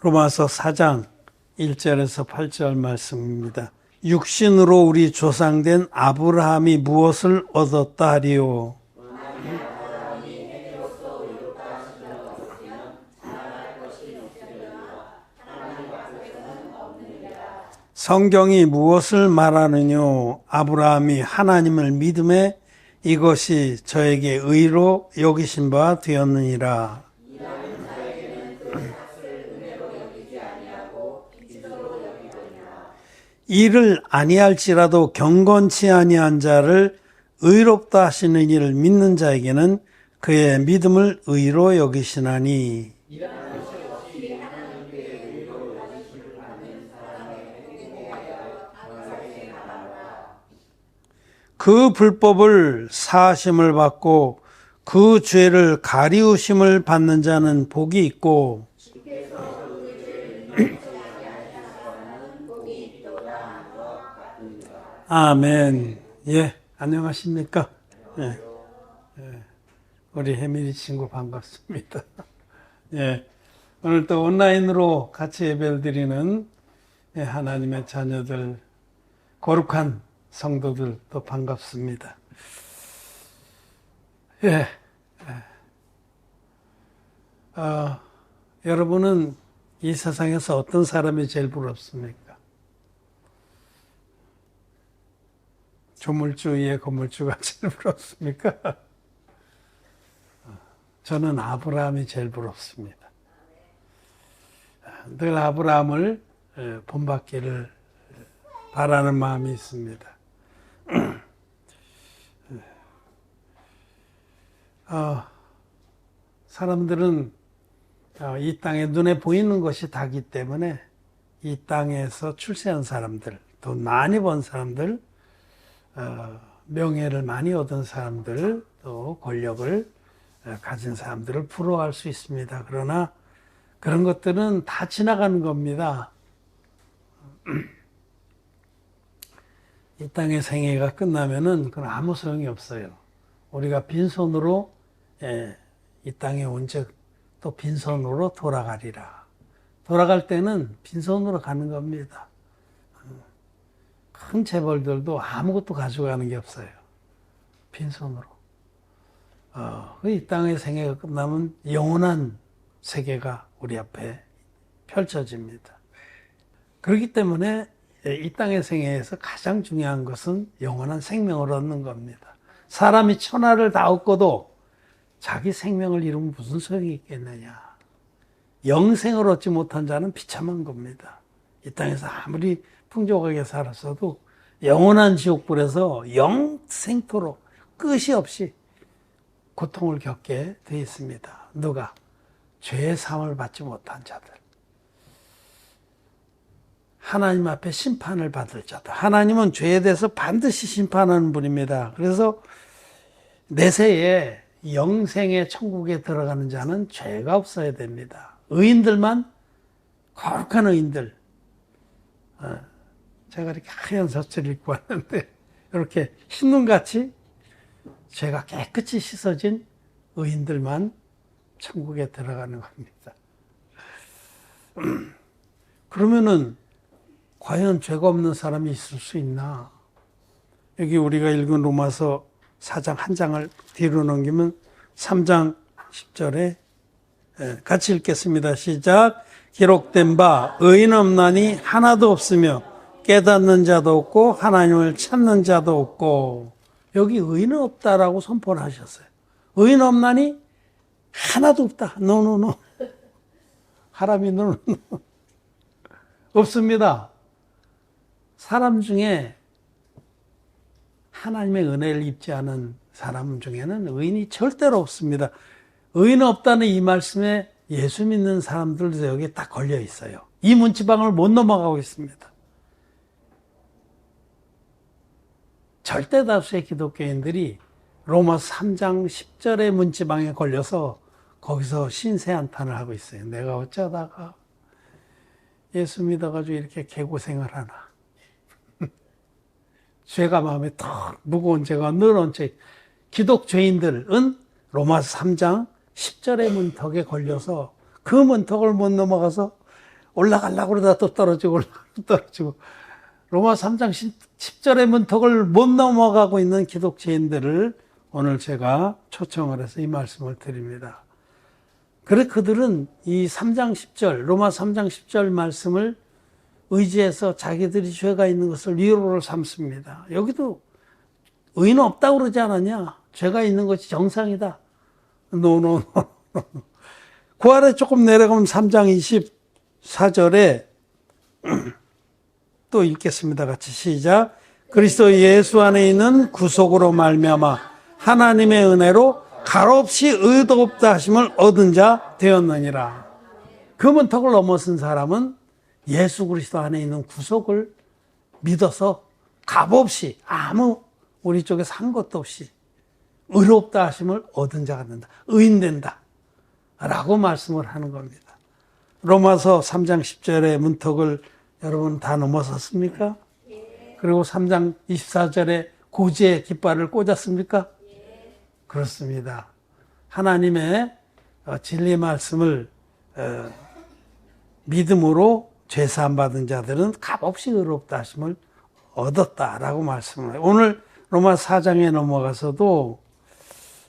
로마서 4장 1절에서 8절 말씀입니다. 육신으로 우리 조상된 아브라함이 무엇을 얻었다 하리요? 성경이 무엇을 말하느뇨? 아브라함이 하나님을 믿음에 이것이 저에게 의로 여기신 바 되었느니라. 이를 아니할지라도 경건치 아니한 자를 의롭다 하시는 이를 믿는 자에게는 그의 믿음을 의로 여기시나니. 그 불법을 사하심을 받고 그 죄를 가리우심을 받는 자는 복이 있고 아멘. 예, 안녕하십니까? 예, 우리 혜민이 친구 반갑습니다. 예, 오늘 또 온라인으로 같이 예배를 드리는 하나님의 자녀들, 거룩한 성도들 또 반갑습니다. 예, 여러분은 이 세상에서 어떤 사람이 제일 부럽습니까? 조물주 위에 건물주가 제일 부럽습니까? 저는 아브라함이 제일 부럽습니다. 늘 아브라함을 본받기를 바라는 마음이 있습니다. 사람들은 이 땅에 눈에 보이는 것이 다기 때문에 이 땅에서 출세한 사람들, 돈 많이 번 사람들, 명예를 많이 얻은 사람들, 또 권력을 가진 사람들을 부러워할 수 있습니다. 그러나 그런 것들은 다 지나가는 겁니다. 이 땅의 생애가 끝나면은 그건 아무 소용이 없어요. 우리가 빈손으로 이 땅에 온 즉 또 빈손으로 돌아가리라. 돌아갈 때는 빈손으로 가는 겁니다. 큰 재벌들도 아무것도 가져가는 게 없어요. 빈손으로. 이 땅의 생애가 끝나면 영원한 세계가 우리 앞에 펼쳐집니다. 그렇기 때문에 이 땅의 생애에서 가장 중요한 것은 영원한 생명을 얻는 겁니다. 사람이 천하를 다 얻고도 자기 생명을 잃으면 무슨 소용이 있겠느냐. 영생을 얻지 못한 자는 비참한 겁니다. 이 땅에서 아무리 풍족하게 살았어도 영원한 지옥불에서 영생토록 끝이 없이 고통을 겪게 되어 있습니다. 누가? 죄의 사함을 받지 못한 자들. 하나님 앞에 심판을 받을 자들. 하나님은 죄에 대해서 반드시 심판하는 분입니다. 그래서 내세에 영생의 천국에 들어가는 자는 죄가 없어야 됩니다. 의인들만, 거룩한 의인들. 제가 이렇게 하얀 셔츠를 입고 왔는데 이렇게 흰눈같이 죄가 깨끗이 씻어진 의인들만 천국에 들어가는 겁니다. 그러면은 과연 죄가 없는 사람이 있을 수 있나? 여기 우리가 읽은 로마서 4장 한 장을 뒤로 넘기면 3장 10절에 같이 읽겠습니다. 시작. 기록된 바 의인 없나니 하나도 없으며 깨닫는 자도 없고 하나님을 찾는 자도 없고. 여기 의인은 없다라고 선포를 하셨어요. 의인 없나니 하나도 없다. 노노노. 하람이 노노노. 없습니다. 사람 중에 하나님의 은혜를 입지 않은 사람 중에는 의인이 절대로 없습니다. 의인 없다는 이 말씀에 예수 믿는 사람들도 여기에 딱 걸려 있어요. 이 문지방을 못 넘어가고 있습니다. 절대 다수의 기독교인들이 로마서 3장 10절의 문지방에 걸려서 거기서 신세한탄을 하고 있어요. 내가 어쩌다가 예수 믿어가지고 이렇게 개고생을 하나. 죄가 마음에 턱 무거운 죄가 늘어온 죄. 기독죄인들은 로마서 3장 10절의 문턱에 걸려서 그 문턱을 못 넘어가서 올라가려고 그러다 또 떨어지고 올라가고 떨어지고 로마 3장 10절의 문턱을 못 넘어가고 있는 기독교인들을 오늘 제가 초청을 해서 이 말씀을 드립니다. 그래 그들은 이 3장 10절 로마 3장 10절 말씀을 의지해서 자기들이 죄가 있는 것을 위로를 삼습니다. 여기도 의는 없다고 그러지 않았냐? 죄가 있는 것이 정상이다. 노노노. 그 아래 조금 내려가면 3장 24절에 또 읽겠습니다. 같이 시작. 그리스도 예수 안에 있는 구속으로 말미암아 하나님의 은혜로 값없이 의롭다 하심을 얻은 자 되었느니라. 그 문턱을 넘어선 사람은 예수 그리스도 안에 있는 구속을 믿어서 값없이 아무 우리 쪽에서 한 것도 없이 의롭다 하심을 얻은 자가 된다. 의인된다. 라고 말씀을 하는 겁니다. 로마서 3장 10절의 문턱을 여러분 다 넘어섰습니까? 그리고 3장 24절에 고지의 깃발을 꽂았습니까? 그렇습니다. 하나님의 진리 말씀을 믿음으로 죄사함 받은 자들은 값없이 의롭다 하심을 얻었다라고 말씀을 해요. 오늘 로마 4장에 넘어가서도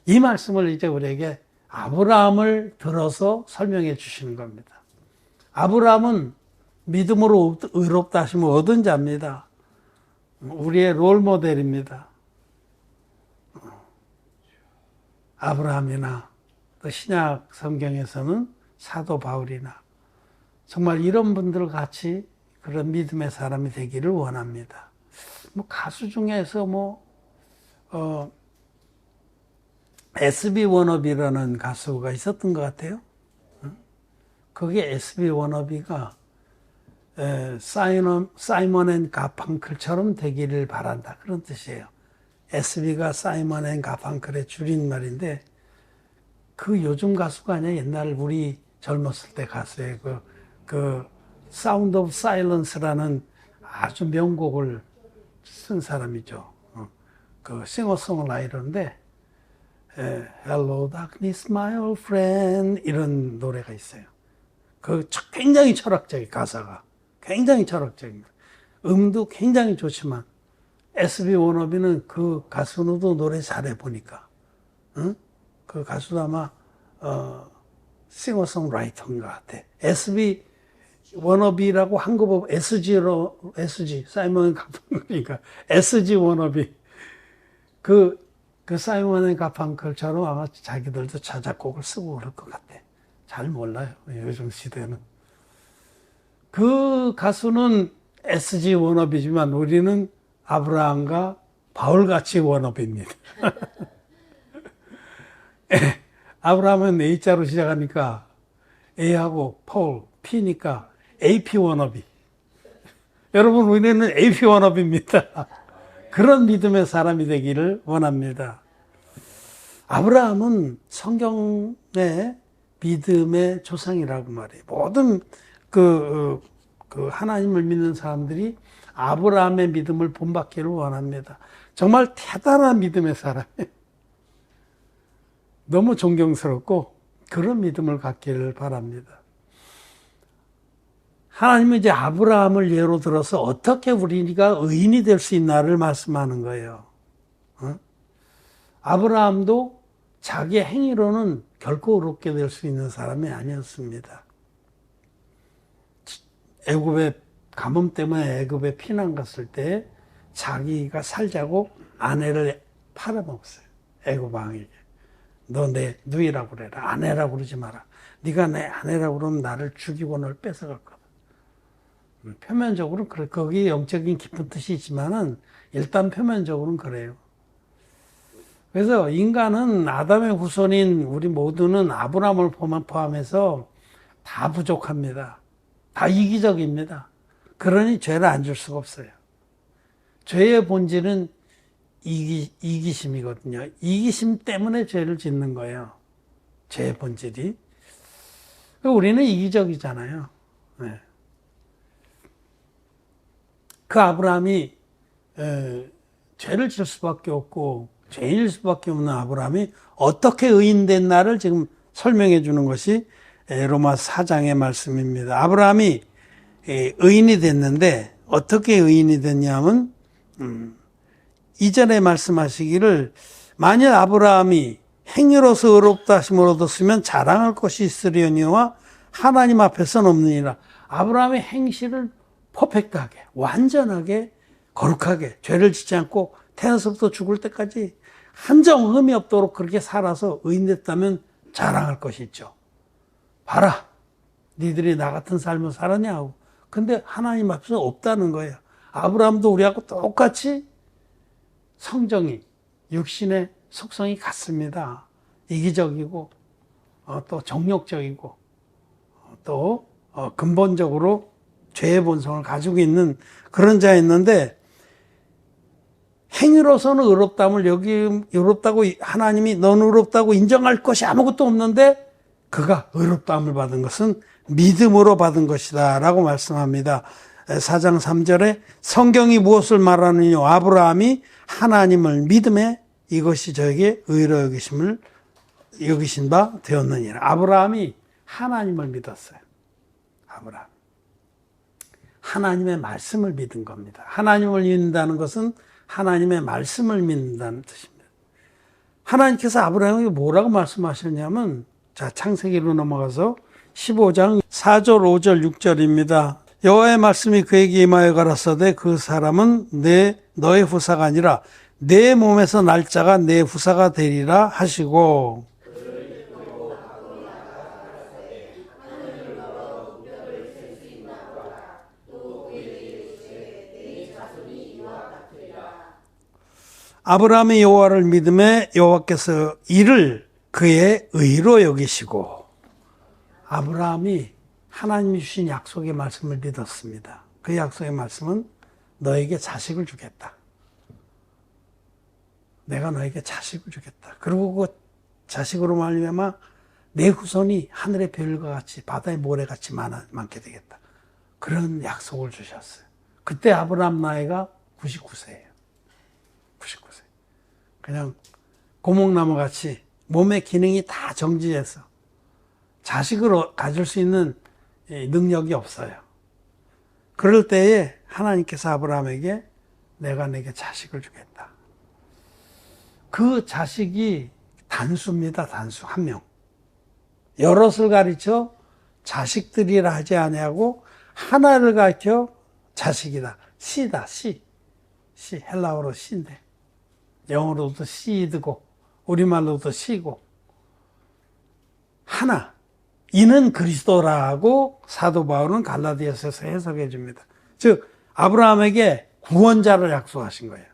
이 말씀을 이제 우리에게 아브라함을 들어서 설명해 주시는 겁니다. 아브라함은 믿음으로 의롭다 하심을 얻은 자입니다. 우리의 롤 모델입니다. 아브라함이나 또 신약 성경에서는 사도 바울이나 정말 이런 분들 같이 그런 믿음의 사람이 되기를 원합니다. 뭐 가수 중에서 SB 워너비라는 가수가 있었던 것 같아요. 그게 SB 워너비가 사이먼 앤 가펑클처럼 되기를 바란다. 그런 뜻이에요. SB가 사이먼 앤 가펑클의 줄임말인데 그 요즘 가수가 아니야. 옛날 우리 젊었을 때 가수의 그 사운드 오브 사일런스라는 아주 명곡을 쓴 사람이죠. 그 싱어송라이터인데 Hello Darkness My Old Friend 이런 노래가 있어요. 그 굉장히 철학적인 가사가 굉장히 철학적입니다. 음도 굉장히 좋지만 SB 워너비는 그 가수도 노래 잘해 보니까 그 가수도 아마 싱어송라이터인 것 같아. SB 워너비라고 한 거 보면 SG 사이먼 가펑클이니까 SG 워너비 그 사이먼 앤 가펑클처럼 아마 자기들도 자작곡을 쓰고 그럴 것 같아. 잘 몰라요. 요즘 시대는. 그 가수는 SG 워너비지만 우리는 아브라함과 바울같이 워너비입니다. 아브라함은 A자로 시작하니까 A하고 폴, P니까 AP 워너비. 여러분 우리는 AP 워너비입니다. 그런 믿음의 사람이 되기를 원합니다. 아브라함은 성경의 믿음의 조상이라고 말해요. 모든 그 하나님을 믿는 사람들이 아브라함의 믿음을 본받기를 원합니다. 정말 대단한 믿음의 사람이에요. 너무 존경스럽고 그런 믿음을 갖기를 바랍니다. 하나님은 이제 아브라함을 예로 들어서 어떻게 우리가 의인이 될 수 있나를 말씀하는 거예요. 아브라함도 자기 행위로는 결코 의롭게 될 수 있는 사람이 아니었습니다. 애굽의 가뭄 때문에 애굽에 피난 갔을 때 자기가 살자고 아내를 팔아먹었어요. 애굽 왕에게. 너 내 누이라고 그래라. 아내라고 그러지 마라. 네가 내 아내라고 그러면 나를 죽이고 널 뺏어갈 거다. 표면적으로는 그래. 거기에 영적인 깊은 뜻이 있지만은 일단 표면적으로는 그래요. 그래서 인간은 아담의 후손인 우리 모두는 아브라함을 포함해서 다 부족합니다. 다 이기적입니다. 그러니 죄를 안 줄 수가 없어요. 죄의 본질은 이기심이거든요. 이기심 때문에 죄를 짓는 거예요. 죄의 본질이. 우리는 이기적이잖아요. 네. 그 아브라함이 죄를 질 수밖에 없고 죄인일 수밖에 없는 아브라함이 어떻게 의인된 나를 지금 설명해 주는 것이 로마 4장의 말씀입니다. 아브라함이 의인이 됐는데 어떻게 의인이 됐냐면 이전에 말씀하시기를 만일 아브라함이 행위로서 의롭다 하심을 얻었으면 자랑할 것이 있으려니와 하나님 앞에서는 없느니라. 아브라함의 행실을 퍼펙트하게 완전하게 거룩하게 죄를 짓지 않고 태어나서부터 죽을 때까지 한점 흠이 없도록 그렇게 살아서 의인 됐다면 자랑할 것이 있죠. 봐라, 니들이 나 같은 삶을 살았냐고. 근데 하나님 앞에서 없다는 거예요. 아브라함도 우리하고 똑같이 성정이, 육신의 속성이 같습니다. 이기적이고 또 정욕적이고 또 근본적으로 죄의 본성을 가지고 있는 그런 자였는데, 행위로서는 의롭다고 하나님이 너는 의롭다고 인정할 것이 아무것도 없는데 그가 의롭다함을 받은 것은 믿음으로 받은 것이다 라고 말씀합니다. 4장 3절에 성경이 무엇을 말하느냐, 아브라함이 하나님을 믿음에 이것이 저에게 의로 여기신 바 되었느니라. 아브라함이 하나님을 믿었어요. 아브라함. 하나님의 말씀을 믿은 겁니다. 하나님을 믿는다는 것은 하나님의 말씀을 믿는다는 뜻입니다. 하나님께서 아브라함에게 뭐라고 말씀하셨냐면, 자, 창세기로 넘어가서 15장 4절, 5절, 6절입니다. 여호와의 말씀이 그에게 임하여 가라사대 그 사람은 너의 후사가 아니라 내 몸에서 날 자가 내 후사가 되리라 하시고, 아브라함이 여호와를 믿음에 여호와께서 이를 그의 의로 여기시고, 아브라함이 하나님이 주신 약속의 말씀을 믿었습니다. 그 약속의 말씀은 너에게 자식을 주겠다. 내가 너에게 자식을 주겠다. 그리고 그 자식으로 말미암아 내 후손이 하늘의 별과 같이 바다의 모래같이 많게 되겠다. 그런 약속을 주셨어요. 그때 아브라함 나이가 99세예요. 99세. 그냥 고목나무 같이 몸의 기능이 다 정지해서 자식을 가질 수 있는 능력이 없어요. 그럴 때에 하나님께서 아브라함에게 내가 내게 자식을 주겠다. 그 자식이 단수입니다. 단수 한 명. 여럿을 가르쳐 자식들이라 하지 아니하고 하나를 가르쳐 자식이다. 씨다. 씨. 헬라어로 씨인데 영어로도 씨드고 우리말로도 씨고, 하나. 이는 그리스도라고 사도 바울은 갈라디아서에서 해석해 줍니다. 즉 아브라함에게 구원자를 약속하신 거예요.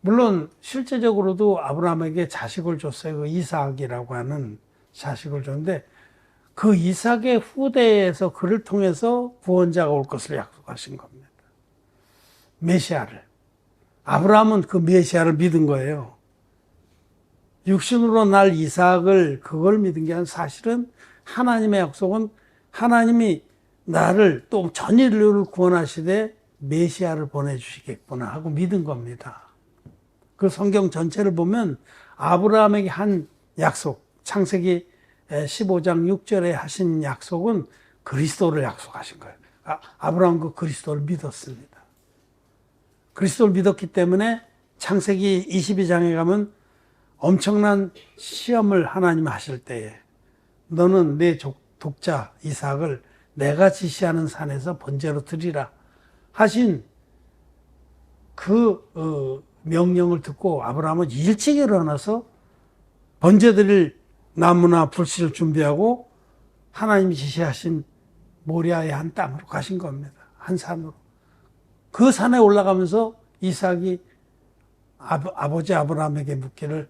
물론 실제적으로도 아브라함에게 자식을 줬어요. 그 이삭이라고 하는 자식을 줬는데, 그 이삭의 후대에서 그를 통해서 구원자가 올 것을 약속하신 겁니다. 메시아를. 아브라함은 그 메시아를 믿은 거예요. 육신으로 날 이삭을 그걸 믿은 게 아니라 사실은 하나님의 약속은 하나님이 나를 또 전 인류를 구원하시되 메시아를 보내주시겠구나 하고 믿은 겁니다. 그 성경 전체를 보면 아브라함에게 한 약속, 창세기 15장 6절에 하신 약속은 그리스도를 약속하신 거예요. 아브라함은 그 그리스도를 믿었습니다. 그리스도를 믿었기 때문에 창세기 22장에 가면 엄청난 시험을 하나님 하실 때에 너는 내 독자 이삭을 내가 지시하는 산에서 번제로 드리라 하신 그 명령을 듣고 아브라함은 일찍 일어나서 번제 드릴 나무나 불씨를 준비하고 하나님이 지시하신 모리아의 한 땅으로 가신 겁니다. 한 산으로. 그 산에 올라가면서 이삭이 아버지 아브라함에게 묻기를,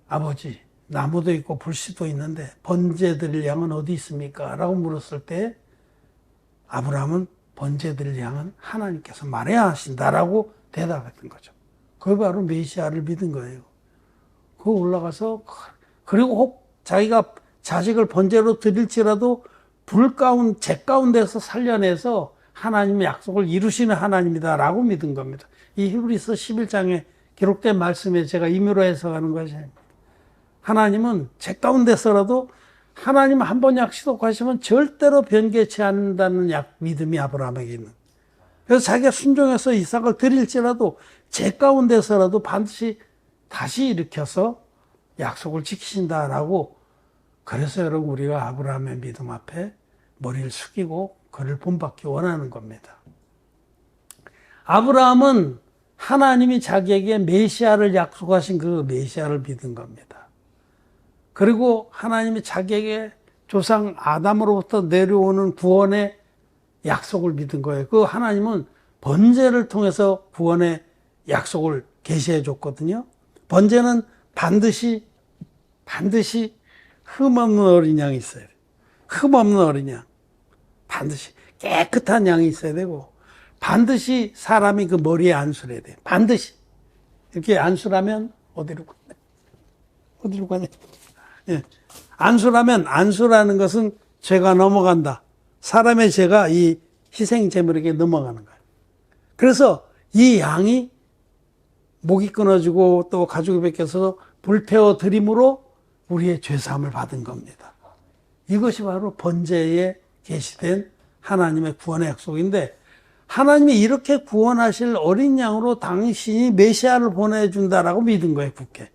아버지, 나무도 있고 불씨도 있는데 번제 드릴 양은 어디 있습니까? 라고 물었을 때 아브라함은 번제 드릴 양은 하나님께서 말해야 하신다라고 대답했던 거죠. 그게 바로 메시아를 믿은 거예요. 그 올라가서, 그리고 혹 자기가 자식을 번제로 드릴지라도 재 가운데서 살려내서 하나님의 약속을 이루시는 하나님이다라고 믿은 겁니다. 이 히브리서 11장에 기록된 말씀에 제가 임의로 해석하는 것이, 하나님은 재 가운데서라도 하나님 한 번 약속하시면 절대로 변개치 않는다는 믿음이 아브라함에게 있는. 그래서 자기가 순종해서 이삭을 드릴지라도 제 가운데서라도 반드시 다시 일으켜서 약속을 지키신다라고. 그래서 여러분 우리가 아브라함의 믿음 앞에 머리를 숙이고 그를 본받기 원하는 겁니다. 아브라함은 하나님이 자기에게 메시아를 약속하신 그 메시아를 믿은 겁니다. 그리고 하나님이 자기에게 조상 아담으로부터 내려오는 구원의 약속을 믿은 거예요. 그 하나님은 번제를 통해서 구원의 약속을 계시해 줬거든요. 번제는 반드시 흠 없는 어린 양이 있어야 돼요. 흠 없는 어린 양. 반드시 깨끗한 양이 있어야 되고, 반드시 사람이 그 머리에 안수를 해야 돼요. 반드시. 이렇게 안수라면 어디로 가냐? 예. 안수라는 것은 죄가 넘어간다. 사람의 죄가 이 희생제물에게 넘어가는 거예요. 그래서 이 양이 목이 끊어지고 또 가죽이 벗겨서 불태워 드림으로 우리의 죄사함을 받은 겁니다. 이것이 바로 번제에 계시된 하나님의 구원의 약속인데, 하나님이 이렇게 구원하실 어린 양으로 당신이 메시아를 보내준다라고 믿은 거예요, 굳게.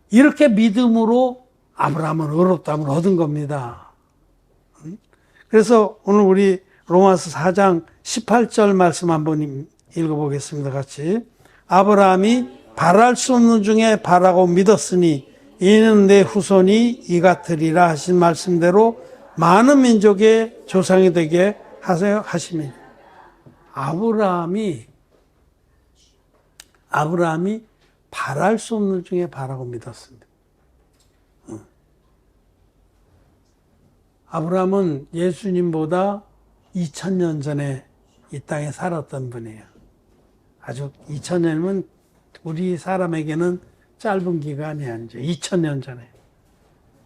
이렇게 믿음으로 아브라함은 의롭다함을 얻은 겁니다. 그래서 오늘 우리 로마서 4장 18절 말씀 한번 읽어보겠습니다. 같이. 아브라함이 바랄 수 없는 중에 바라고 믿었으니 이는 내 후손이 이 같으리라 하신 말씀대로 많은 민족의 조상이 되게 하세요 하시니. 아브라함이 바랄 수 없는 중에 바라고 믿었습니다. 아브라함은 예수님보다 2000년 전에 이 땅에 살았던 분이에요. 아주 2000년이면 우리 사람에게는 짧은 기간이 아니죠. 2000년 전에.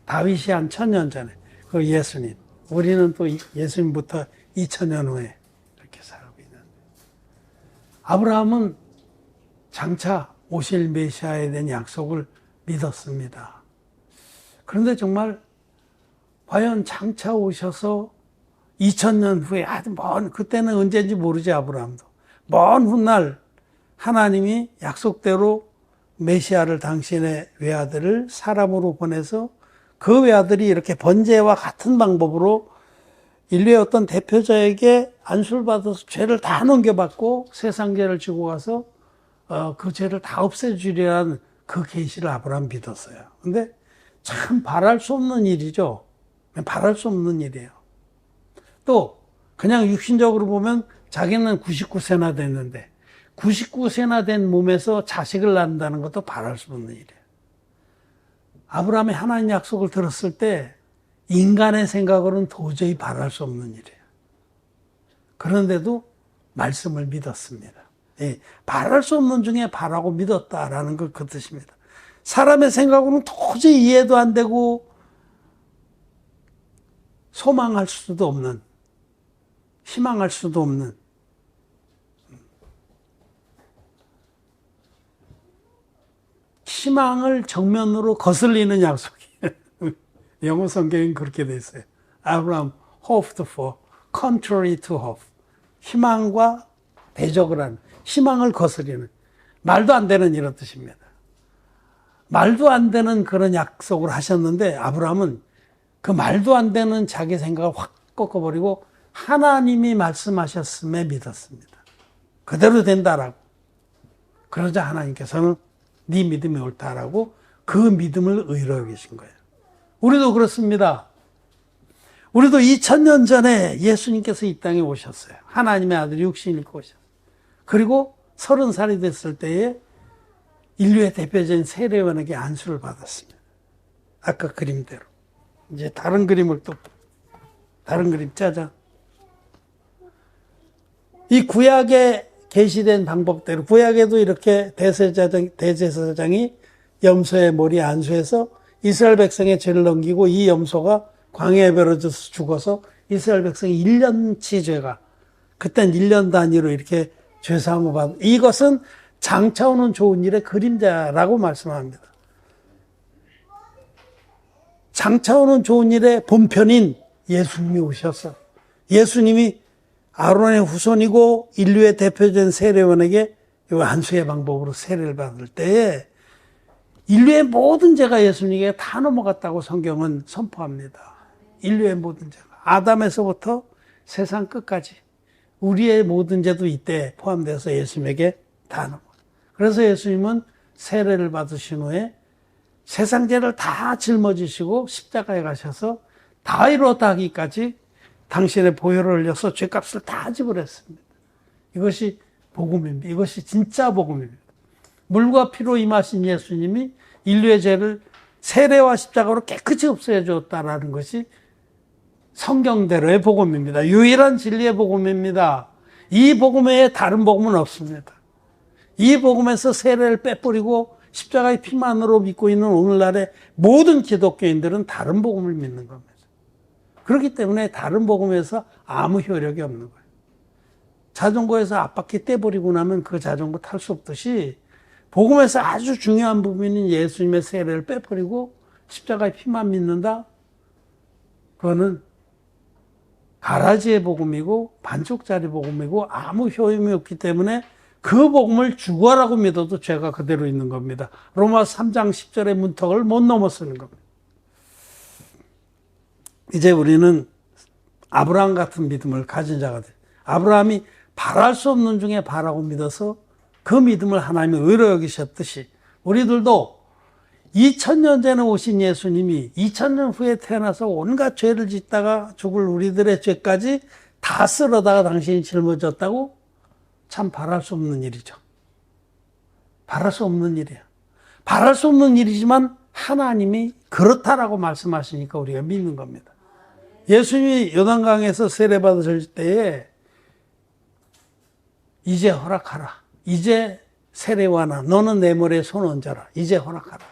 다윗이 한 1000년 전에. 그 예수님. 우리는 또 예수님부터 2000년 후에 이렇게 살고 있는데. 아브라함은 장차 오실 메시아에 대한 약속을 믿었습니다. 그런데 정말 과연 장차 오셔서 2000년 후에 아주 그때는 언제인지 모르지 아브라함도. 먼 훗날 하나님이 약속대로 메시아를 당신의 외아들을 사람으로 보내서 그 외아들이 이렇게 번제와 같은 방법으로 인류의 어떤 대표자에게 안수를 받아서 죄를 다 넘겨받고 세상 죄를 지고 가서 그 죄를 다 없애주리라는 그 계시를 아브라함 믿었어요. 근데 참 바랄 수 없는 일이죠. 바랄 수 없는 일이에요. 또 그냥 육신적으로 보면 자기는 99세나 됐는데 99세나 된 몸에서 자식을 낳는다는 것도 바랄 수 없는 일이에요. 아브라함이 하나님 약속을 들었을 때 인간의 생각으로는 도저히 바랄 수 없는 일이에요. 그런데도 말씀을 믿었습니다. 예, 바랄 수 없는 중에 바라고 믿었다라는 걸 그 뜻입니다. 사람의 생각으로는 도저히 이해도 안 되고 소망할 수도 없는, 희망할 수도 없는 희망을 정면으로 거슬리는 약속이에요. 영어 성경은 그렇게 돼 있어요. Abraham hoped for, contrary to hope. 희망과 대적을 하는, 희망을 거스리는, 말도 안 되는 이런 뜻입니다. 말도 안 되는 그런 약속을 하셨는데 아브라함은 그 말도 안 되는 자기 생각을 확 꺾어버리고 하나님이 말씀하셨음에 믿었습니다. 그대로 된다라고. 그러자 하나님께서는 네 믿음이 옳다라고 그 믿음을 의로 여기신 거예요. 우리도 그렇습니다. 우리도 2000년 전에 예수님께서 이 땅에 오셨어요. 하나님의 아들이 육신을 입고 오셨어요. 그리고 30살이 됐을 때에 인류의 대표적인 세례요한에게 안수를 받았습니다. 아까 그림대로. 이제 다른 그림 짜자. 이 구약에 계시된 방법대로, 구약에도 이렇게 대제사장이 염소의 머리에 안수해서 이스라엘 백성의 죄를 넘기고 이 염소가 광야에 버려져서 죽어서 이스라엘 백성이 1년치 죄가, 그땐 1년 단위로 이렇게 죄사함을 받은, 이것은 장차 오는 좋은 일의 그림자라고 말씀합니다. 장차 오는 좋은 일의 본편인 예수님이 오셔서 예수님이 아론의 후손이고 인류의 대표적인 세례원에게 안수의 방법으로 세례를 받을 때에 인류의 모든 죄가 예수님에게 다 넘어갔다고 성경은 선포합니다. 인류의 모든 죄가. 아담에서부터 세상 끝까지 우리의 모든 죄도 이때 포함돼서 예수님에게 다 넘어갔어요. 그래서 예수님은 세례를 받으신 후에 세상 죄를 다 짊어지시고 십자가에 가셔서 다 이루었다 하기까지 당신의 보혈을 흘려서 죄값을 다 지불했습니다. 이것이 복음입니다. 이것이 진짜 복음입니다. 물과 피로 임하신 예수님이 인류의 죄를 세례와 십자가로 깨끗이 없애어 줬다라는 것이 성경대로의 복음입니다. 유일한 진리의 복음입니다. 이 복음 외에 다른 복음은 없습니다. 이 복음에서 세례를 빼버리고 십자가의 피만으로 믿고 있는 오늘날의 모든 기독교인들은 다른 복음을 믿는 겁니다. 그렇기 때문에 다른 복음에서 아무 효력이 없는 거예요. 자전거에서 앞바퀴 떼버리고 나면 그 자전거 탈 수 없듯이 복음에서 아주 중요한 부분인 예수님의 세례를 빼버리고 십자가의 피만 믿는다? 그거는 가라지의 복음이고 반쪽짜리 복음이고 아무 효용이 없기 때문에 그 복음을 죽어라고 믿어도 죄가 그대로 있는 겁니다. 로마 3장 10절의 문턱을 못 넘어서는 겁니다. 이제 우리는 아브라함 같은 믿음을 가진 자가 돼요. 아브라함이 바랄 수 없는 중에 바라고 믿어서 그 믿음을 하나님이 의로 여기셨듯이 우리들도 2000년 전에 오신 예수님이 2000년 후에 태어나서 온갖 죄를 짓다가 죽을 우리들의 죄까지 다 쓸어다가 당신이 짊어졌다고 참 바랄 수 없는 일이죠. 바랄 수 없는 일이야. 바랄 수 없는 일이지만 하나님이 그렇다라고 말씀하시니까 우리가 믿는 겁니다. 예수님이 요단강에서 세례받으실 때에 이제 허락하라. 이제 세례와나 너는 내 머리에 손 얹어라. 이제 허락하라.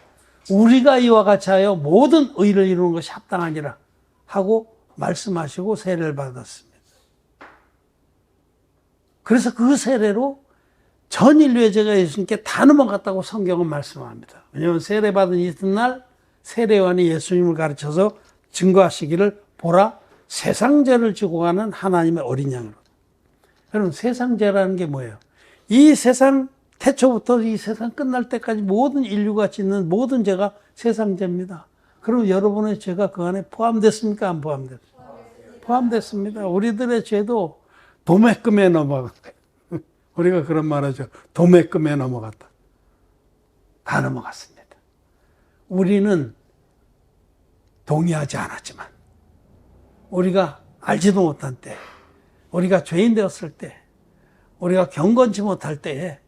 우리가 이와 같이 하여 모든 의를 이루는 것이 합당하니라 하고 말씀하시고 세례를 받았습니다. 그래서 그 세례로 전 인류의 죄가 예수님께 다 넘어갔다고 성경은 말씀합니다. 왜냐하면 세례받은 이튿날 세례요한이 예수님을 가르쳐서 증거하시기를 보라 세상 죄를 지고 가는 하나님의 어린 양으로. 여러분 세상 죄라는 게 뭐예요? 이 세상 태초부터 이 세상 끝날 때까지 모든 인류가 짓는 모든 죄가 세상 죄입니다. 그럼 여러분의 죄가 그 안에 포함됐습니까? 안 포함됐습니까? 포함됐습니다. 우리들의 죄도 도매금에 넘어갔다. 우리가 그런 말 하죠. 도매금에 넘어갔다. 다 넘어갔습니다. 우리는 동의하지 않았지만 우리가 알지도 못한 때 우리가 죄인 되었을 때 우리가 경건치 못할 때에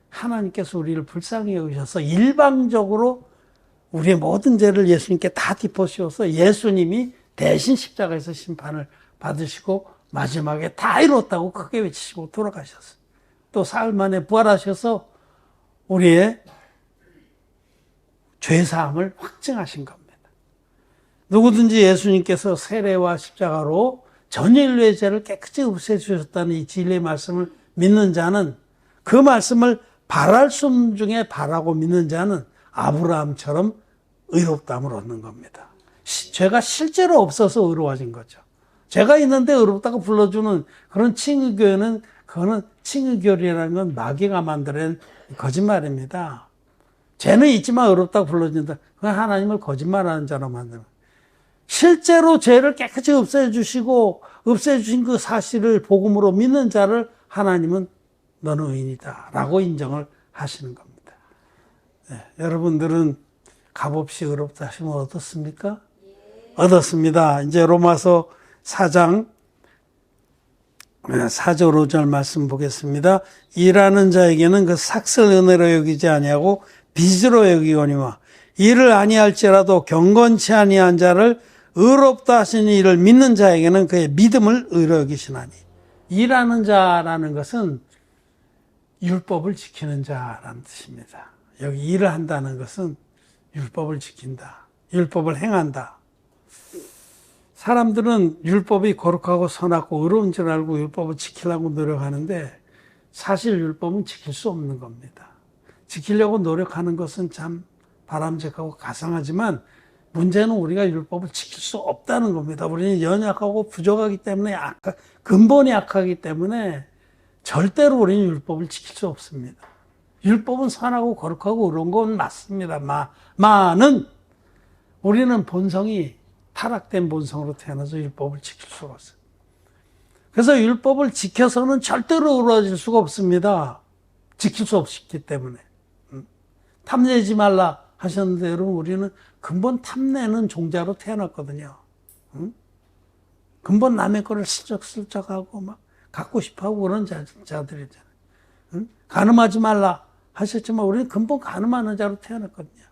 하나님께서 우리를 불쌍히 여기셔서 일방적으로 우리의 모든 죄를 예수님께 다 덮어씌워서 예수님이 대신 십자가에서 심판을 받으시고 마지막에 다 이뤘다고 크게 외치시고 돌아가셨어요. 또 사흘 만에 부활하셔서 우리의 죄사함을 확증하신 겁니다. 누구든지 예수님께서 세례와 십자가로 전 인류의 죄를 깨끗이 없애주셨다는 이 진리의 말씀을 믿는 자는 그 말씀을 바랄 수 없는 중에 바라고 믿는 자는 아브라함처럼 의롭다함을 얻는 겁니다. 죄가 실제로 없어서 의로워진 거죠. 죄가 있는데 의롭다고 불러주는 그런 칭의교회는 그거는 칭의교리라는 건 마귀가 만들어낸 거짓말입니다. 죄는 있지만 의롭다고 불러준다. 그건 하나님을 거짓말하는 자로 만드는 거예요. 실제로 죄를 깨끗이 없애주시고 없애주신 그 사실을 복음으로 믿는 자를 하나님은 너는 의인이다 라고 인정을 하시는 겁니다. 네, 여러분들은 값없이 의롭다 하시면 어떻습니까? 얻었습니다. 이제 로마서 4장 4절 5절 말씀 보겠습니다. 일하는 자에게는 그 삭슬 은혜로 여기지 아니하고 빚으로 여기거니와 이를 아니할지라도 경건치 아니한 자를 의롭다 하시는 이를 믿는 자에게는 그의 믿음을 의로 여기시나니. 일하는 자라는 것은 율법을 지키는 자라는 뜻입니다. 여기 일을 한다는 것은 율법을 지킨다. 율법을 행한다. 사람들은 율법이 거룩하고 선하고 의로운 줄 알고 율법을 지키려고 노력하는데 사실 율법은 지킬 수 없는 겁니다. 지키려고 노력하는 것은 참 바람직하고 가상하지만 문제는 우리가 율법을 지킬 수 없다는 겁니다. 우리는 연약하고 부족하기 때문에 근본이 약하기 때문에 절대로 우리는 율법을 지킬 수 없습니다. 율법은 선하고 거룩하고 그런 건 맞습니다. 많은 우리는 본성이 타락된 본성으로 태어나서 율법을 지킬 수가 없어요. 그래서 율법을 지켜서는 절대로 의로워질 수가 없습니다. 지킬 수 없기 때문에. 탐내지 말라 하셨는데 여러분 우리는 근본 탐내는 종자로 태어났거든요. 근본 남의 거를 슬쩍슬쩍하고 막 갖고 싶어하고 그런 자들이잖아요. 간음하지 말라 하셨지만 우리는 근본 간음하는 자로 태어났거든요.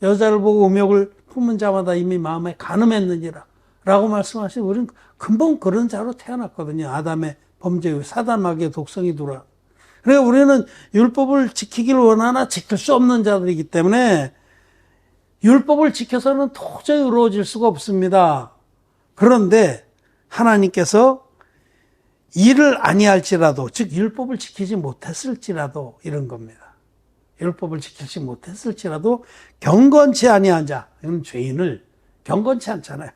여자를 보고 음욕을 품은 자마다 이미 마음에 간음했느니라 라고 말씀하시고 우리는 근본 그런 자로 태어났거든요. 아담의 범죄 후 사단마귀의 독성이 들어와. 그러니까 우리는 율법을 지키길 원하나 지킬 수 없는 자들이기 때문에 율법을 지켜서는 도저히 의로워질 수가 없습니다. 그런데 하나님께서 이를 아니할지라도, 즉 율법을 지키지 못했을지라도 이런 겁니다. 율법을 지키지 못했을지라도 경건치 아니한 자, 이건 죄인을 경건치 않잖아요.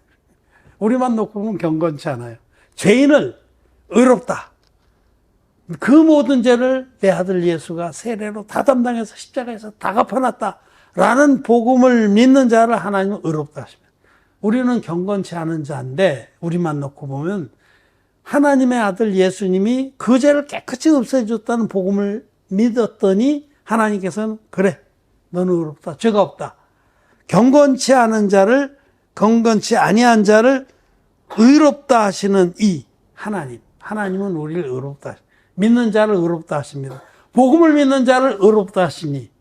우리만 놓고 보면 경건치 않아요. 죄인을 의롭다. 그 모든 죄를 내 아들 예수가 세례로 다 담당해서 십자가에서 다 갚아놨다. 라는 복음을 믿는 자를 하나님은 의롭다 하십니다. 우리는 경건치 않은 자인데 우리만 놓고 보면 하나님의 아들 예수님이 그 죄를 깨끗이 없애줬다는 복음을 믿었더니 하나님께서는 그래 너는 의롭다 죄가 없다. 경건치 않은 자를 경건치 아니한 자를 의롭다 하시는 이 하나님은 우리를 의롭다 하십니다. 믿는 자를 의롭다 하십니다. 복음을 믿는 자를 의롭다 하시니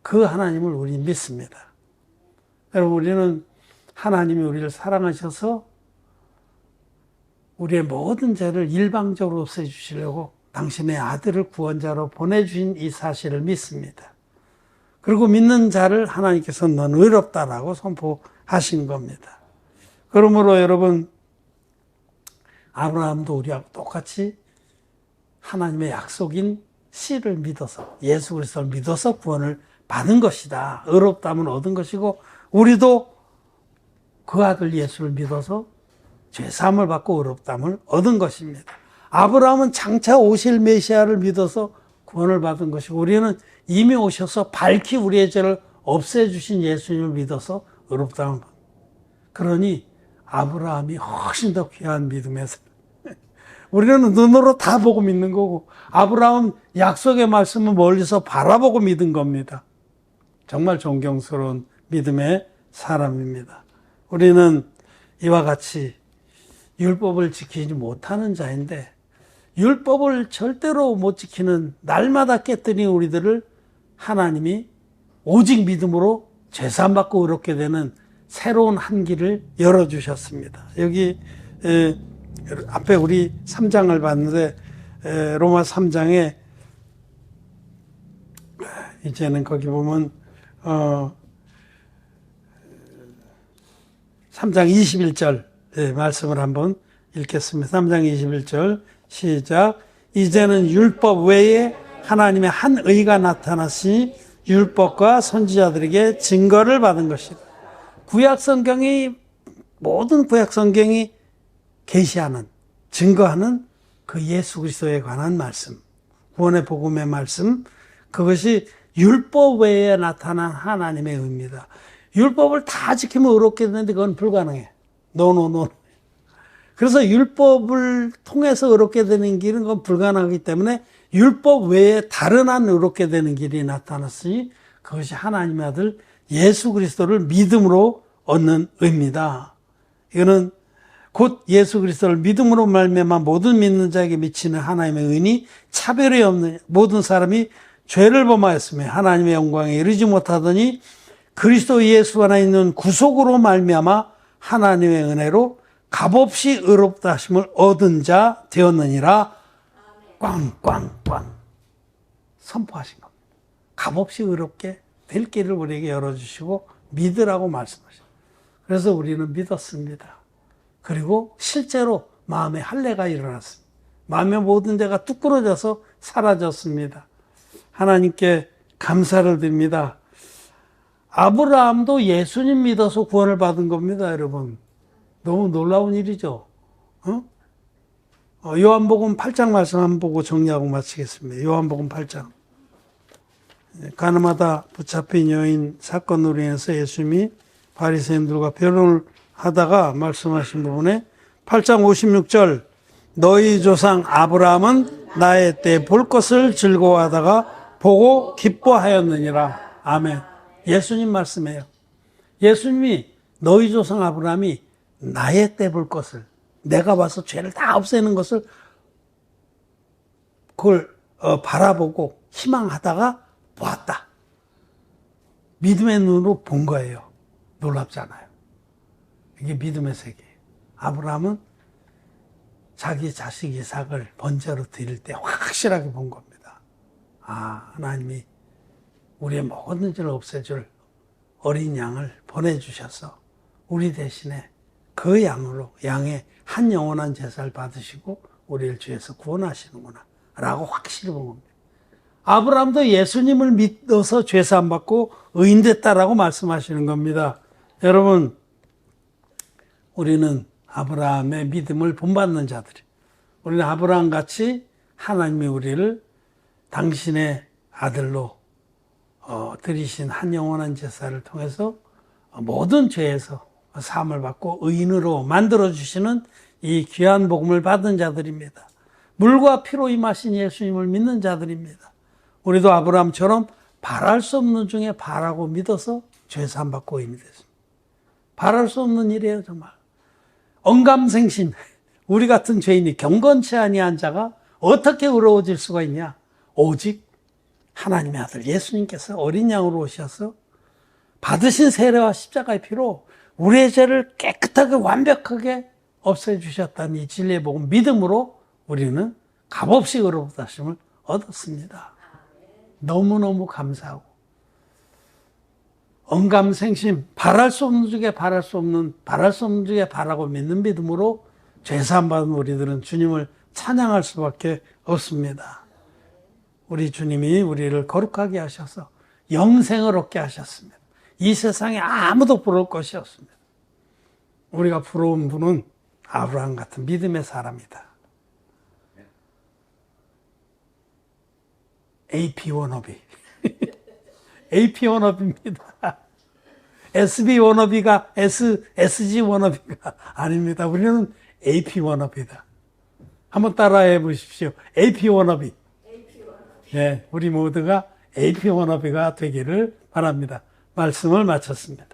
그 하나님을 우리 믿습니다. 여러분 우리는 하나님이 우리를 사랑하셔서 우리의 모든 죄를 일방적으로 없애주시려고 당신의 아들을 구원자로 보내주신 이 사실을 믿습니다. 그리고 믿는 자를 하나님께서 넌 의롭다라고 선포하신 겁니다. 그러므로 여러분 아브라함도 우리하고 똑같이 하나님의 약속인 씨를 믿어서 예수 그리스도를 믿어서 구원을 받은 것이다. 의롭다함을 얻은 것이고 우리도 그 아들 예수를 믿어서 죄사함을 받고 의롭다함을 얻은 것입니다. 아브라함은 장차 오실 메시아를 믿어서 구원을 받은 것이고 우리는 이미 오셔서 밝히 우리의 죄를 없애주신 예수님을 믿어서 의롭다함을 받은 그러니 아브라함이 훨씬 더 귀한 믿음에서 우리는 눈으로 다 보고 믿는 거고 아브라함은 약속의 말씀을 멀리서 바라보고 믿은 겁니다. 정말 존경스러운 믿음의 사람입니다. 우리는 이와 같이 율법을 지키지 못하는 자인데 율법을 절대로 못 지키는 날마다 깨뜨린 우리들을 하나님이 오직 믿음으로 죄사함 받고 의롭게 되는 새로운 한 길을 열어주셨습니다. 여기 앞에 우리 3장을 봤는데 로마 3장에 이제는 거기 보면 3장 21절 말씀을 한번 읽겠습니다. 3장 21절 시작. 이제는 율법 외에 하나님의 한 의가 나타났으니 율법과 선지자들에게 증거를 받은 것이다. 모든 구약 성경이 계시하는 증거하는 그 예수 그리스도에 관한 말씀, 구원의 복음의 말씀, 그것이 율법 외에 나타난 하나님의 의입니다. 율법을 다 지키면 의롭게 되는데 그건 불가능해. 노. 그래서 율법을 통해서 의롭게 되는 길은 그건 불가능하기 때문에 율법 외에 다른 한 의롭게 되는 길이 나타났으니 그것이 하나님의 아들 예수 그리스도를 믿음으로 얻는 의입니다. 이거는 곧 예수 그리스도를 믿음으로 말미암아 모든 믿는 자에게 미치는 하나님의 은이 차별이 없는 모든 사람이 죄를 범하였으며 하나님의 영광에 이르지 못하더니 그리스도 예수 안에 있는 구속으로 말미암아 하나님의 은혜로 값없이 의롭다 하심을 얻은 자 되었느니라. 꽝꽝꽝 선포하신 겁니다. 값없이 의롭게 될 길을 우리에게 열어주시고 믿으라고 말씀하셨습니다. 그래서 우리는 믿었습니다. 그리고 실제로 마음에 할례가 일어났습니다. 마음의 모든 죄가 뚝 끊어져서 사라졌습니다. 하나님께 감사를 드립니다. 아브라함도 예수님 믿어서 구원을 받은 겁니다, 여러분. 너무 놀라운 일이죠. 요한복음 8장 말씀 한번 보고 정리하고 마치겠습니다. 요한복음 8장. 가늠하다 붙잡힌 여인 사건으로 인해서 예수님이 바리새인들과 변론을 하다가 말씀하신 부분에 8장 56절 너희 조상 아브라함은 나의 때 볼 것을 즐거워하다가 보고 기뻐하였느니라. 아멘. 예수님 말씀이에요. 예수님이 너희 조상 아브라함이 나의 때 볼 것을, 내가 와서 죄를 다 없애는 것을 그걸 바라보고 희망하다가 보았다. 믿음의 눈으로 본 거예요. 놀랍잖아요. 이게 믿음의 세계예요. 아브라함은 자기 자식 이삭을 번제로 드릴 때 확실하게 본 겁니다. 아, 하나님이 우리의 모든 죄를 없애줄 어린 양을 보내주셔서 우리 대신에 그 양으로 양의 한 영원한 제사를 받으시고 우리를 죄에서 구원하시는구나 라고 확실히 본 겁니다. 아브라함도 예수님을 믿어서 죄사함 받고 의인됐다라고 말씀하시는 겁니다. 여러분, 우리는 아브라함의 믿음을 본받는 자들이, 우리는 아브라함 같이 하나님이 우리를 당신의 아들로 드리신 한 영원한 제사를 통해서 모든 죄에서 사함을 받고 의인으로 만들어주시는 이 귀한 복음을 받은 자들입니다. 물과 피로 임하신 예수님을 믿는 자들입니다. 우리도 아브라함처럼 바랄 수 없는 중에 바라고 믿어서 죄사함 받고 의인이 됐습니다. 바랄 수 없는 일이에요, 정말. 언감생심, 우리 같은 죄인이 경건치 아니한 자가 어떻게 의로워질 수가 있냐? 오직 하나님의 아들 예수님께서 어린 양으로 오셔서 받으신 세례와 십자가의 피로 우리의 죄를 깨끗하게 완벽하게 없애주셨다는 이 진리의 복음 믿음으로 우리는 값없이 의로우심을 얻었습니다. 너무너무 감사하고 언감생심, 바랄 수 없는 중에 바랄 수 없는, 바랄 수 없는 중에 바라고 믿는 믿음으로 죄사함 받은 우리들은 주님을 찬양할 수밖에 없습니다. 우리 주님이 우리를 거룩하게 하셔서 영생을 얻게 하셨습니다. 이 세상에 아무도 부러울 것이 없습니다. 우리가 부러운 분은 아브라함 같은 믿음의 사람이다. AP 워너비. AP 워너비입니다. SB 워너비가 SG 워너비가 아닙니다. 우리는 AP 워너비다. 한번 따라해 보십시오. AP 워너비. 네, 우리 모두가 AP 워너비가 되기를 바랍니다. 말씀을 마쳤습니다.